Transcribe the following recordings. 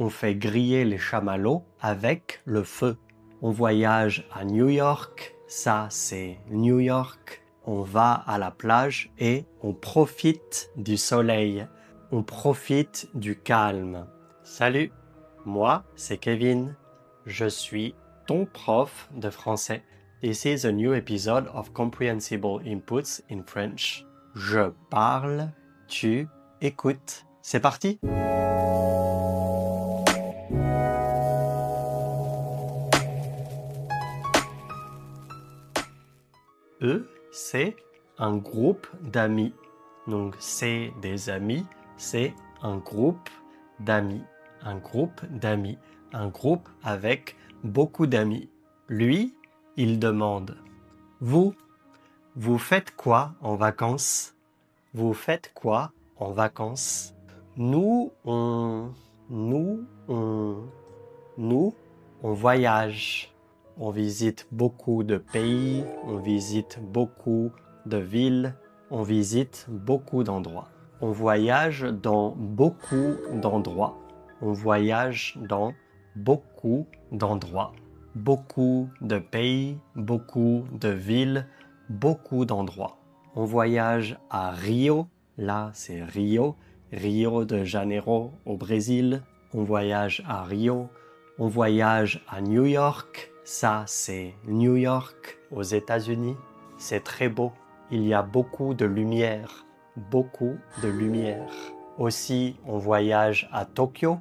On fait griller les chamallows avec le feu. On voyage à New York, ça c'est New York. On va à la plage et on profite du soleil. On profite du calme. Salut, moi c'est Kevin. Je suis ton prof de français. This is a new episode of Comprehensible Inputs in French. Je parle, tu écoutes. C'est parti! Eux, c'est un groupe d'amis. Donc, c'est des amis, c'est un groupe d'amis. Un groupe d'amis. Un groupe avec beaucoup d'amis. Lui, il demande « Vous faites quoi en vacances? Vous faites quoi en vacances? » Nous, on voyage. On visite beaucoup de pays, on visite beaucoup de villes, on visite beaucoup d'endroits. On voyage dans beaucoup d'endroits. On voyage dans beaucoup d'endroits. Beaucoup de pays, beaucoup de villes, beaucoup d'endroits. On voyage à Rio, là c'est Rio, Rio de Janeiro au Brésil. On voyage à Rio. On voyage à New York, ça c'est New York aux États-Unis. C'est très beau, il y a beaucoup de lumière, beaucoup de lumière. Aussi, on voyage à Tokyo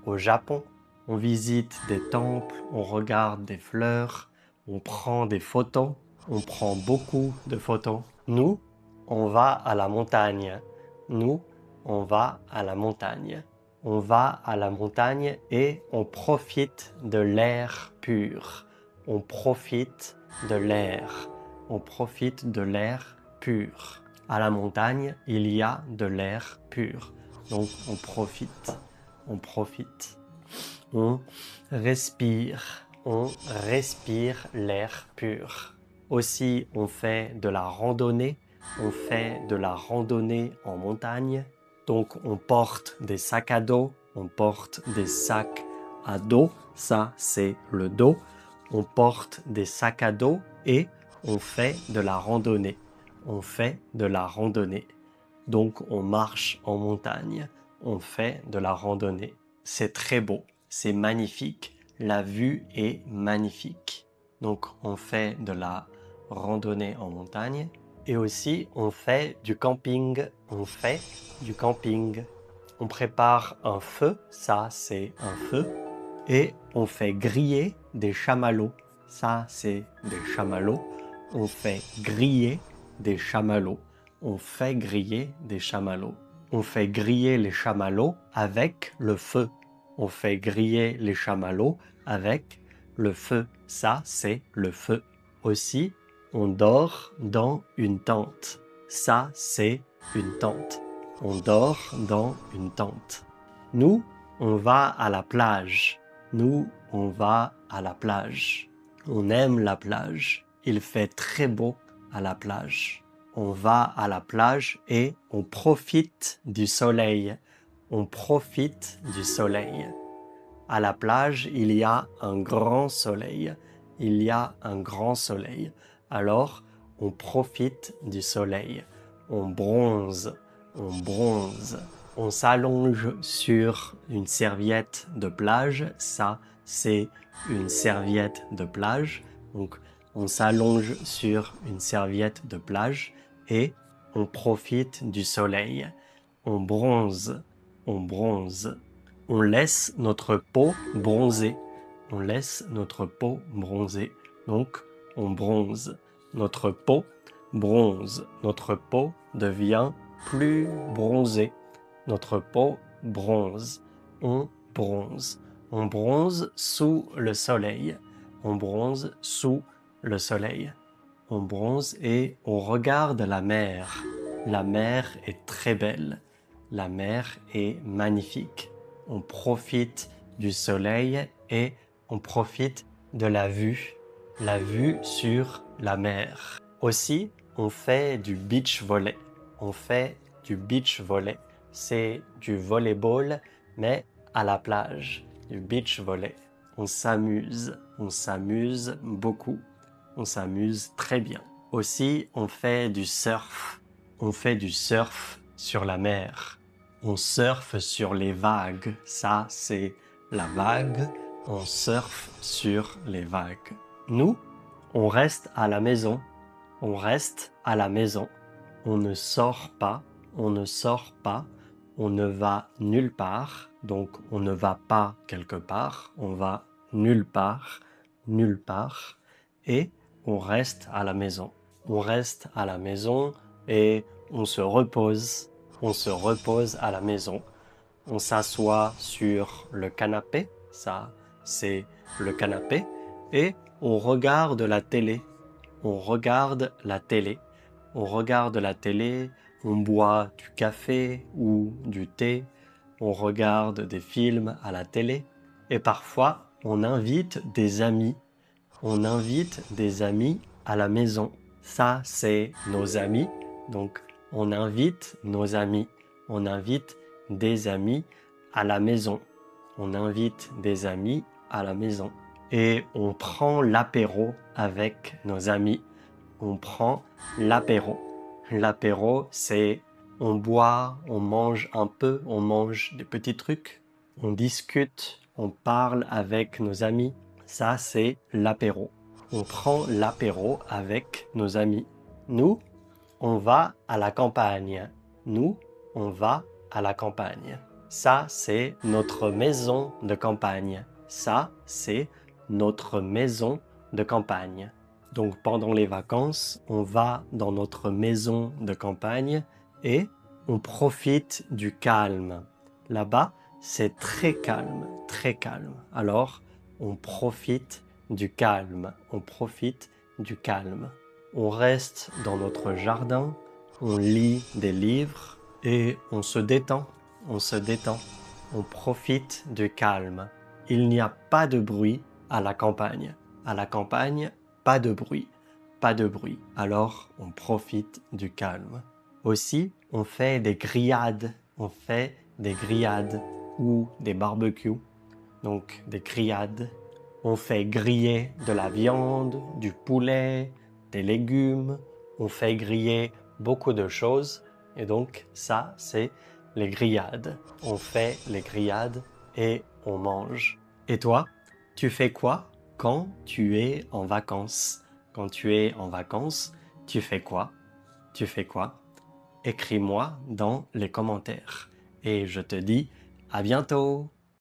au Japon. On visite des temples, on regarde des fleurs, on prend des photos, on prend beaucoup de photos. Nous, on va à la montagne. Nous, on va à la montagne. On va à la montagne et on profite de l'air pur. On profite de l'air. On profite de l'air pur. À la montagne, il y a de l'air pur. Donc on profite. On profite. On respire l'air pur. Aussi, on fait de la randonnée. On fait de la randonnée en montagne. Donc, on porte des sacs à dos, on porte des sacs à dos, ça c'est le dos. On porte des sacs à dos et on fait de la randonnée. On fait de la randonnée. Donc, on marche en montagne, on fait de la randonnée. C'est très beau, c'est magnifique, la vue est magnifique. Donc, on fait de la randonnée en montagne. Et aussi, on fait du camping. On fait du camping. On prépare un feu, ça c'est un feu. Et on fait griller des chamallows. Ça c'est des chamallows. On fait griller des chamallows. On fait griller des chamallows. On fait griller les chamallows avec le feu. On fait griller les chamallows avec le feu. Ça c'est le feu. Aussi, on dort dans une tente. Ça, c'est une tente. On dort dans une tente. Nous, on va à la plage. Nous, on va à la plage. On aime la plage. Il fait très beau à la plage. On va à la plage et on profite du soleil. On profite du soleil. À la plage, il y a un grand soleil. Il y a un grand soleil. Alors, on profite du soleil. On bronze. On bronze. On s'allonge sur une serviette de plage. Ça, c'est une serviette de plage. Donc, on s'allonge sur une serviette de plage et on profite du soleil. On bronze. On bronze. On laisse notre peau bronzer. On laisse notre peau bronzer. Donc, on bronze. Notre peau bronze. Notre peau devient plus bronzée. Notre peau bronze. On bronze. On bronze sous le soleil. On bronze sous le soleil. On bronze et on regarde la mer. La mer est très belle. La mer est magnifique. On profite du soleil et on profite de la vue sur la mer. Aussi, on fait du beach volley. On fait du beach volley. c'est du volleyball, mais à la plage, du beach volley. On s'amuse beaucoup. On s'amuse très bien. Aussi, on fait du surf. On fait du surf sur la mer. On surfe sur les vagues. Ça, c'est la vague. On surfe sur les vagues. Nous, on reste à la maison. On reste à la maison. On ne sort pas. On ne sort pas. On ne va nulle part. Donc, on ne va pas quelque part. On va nulle part. Nulle part. Et on reste à la maison. On reste à la maison et on se repose. On se repose à la maison. On s'assoit sur le canapé. Ça, c'est le canapé. Et on regarde la télé. On regarde la télé. On regarde la télé. On boit du café ou du thé. On regarde des films à la télé. Et parfois, on invite des amis. On invite des amis à la maison. Ça, c'est nos amis. Donc, on invite nos amis. On invite des amis à la maison. On invite des amis à la maison. Et on prend l'apéro avec nos amis. On prend l'apéro. L'apéro, c'est on boit, on mange un peu, on mange des petits trucs. On discute, on parle avec nos amis. Ça, c'est l'apéro. On prend l'apéro avec nos amis. Nous, on va à la campagne. Nous, on va à la campagne. Ça, c'est notre maison de campagne. Ça, c'est notre maison de campagne. Donc, pendant les vacances, on va dans notre maison de campagne et on profite du calme. Là-bas, c'est très calme, très calme. Alors, on profite du calme. On profite du calme. On reste dans notre jardin, on lit des livres et on se détend. On se détend. On profite du calme. Il n'y a pas de bruit à la campagne. À la campagne, pas de bruit. Pas de bruit. Alors, on profite du calme. Aussi, on fait des grillades. On fait des grillades ou des barbecues. Donc, des grillades. On fait griller de la viande, du poulet, des légumes. On fait griller beaucoup de choses. Et donc, ça, c'est les grillades. On fait les grillades et on mange. Et toi, tu fais quoi quand tu es en vacances? Quand tu es en vacances, tu fais quoi? Tu fais quoi? Écris-moi dans les commentaires. Et je te dis à bientôt!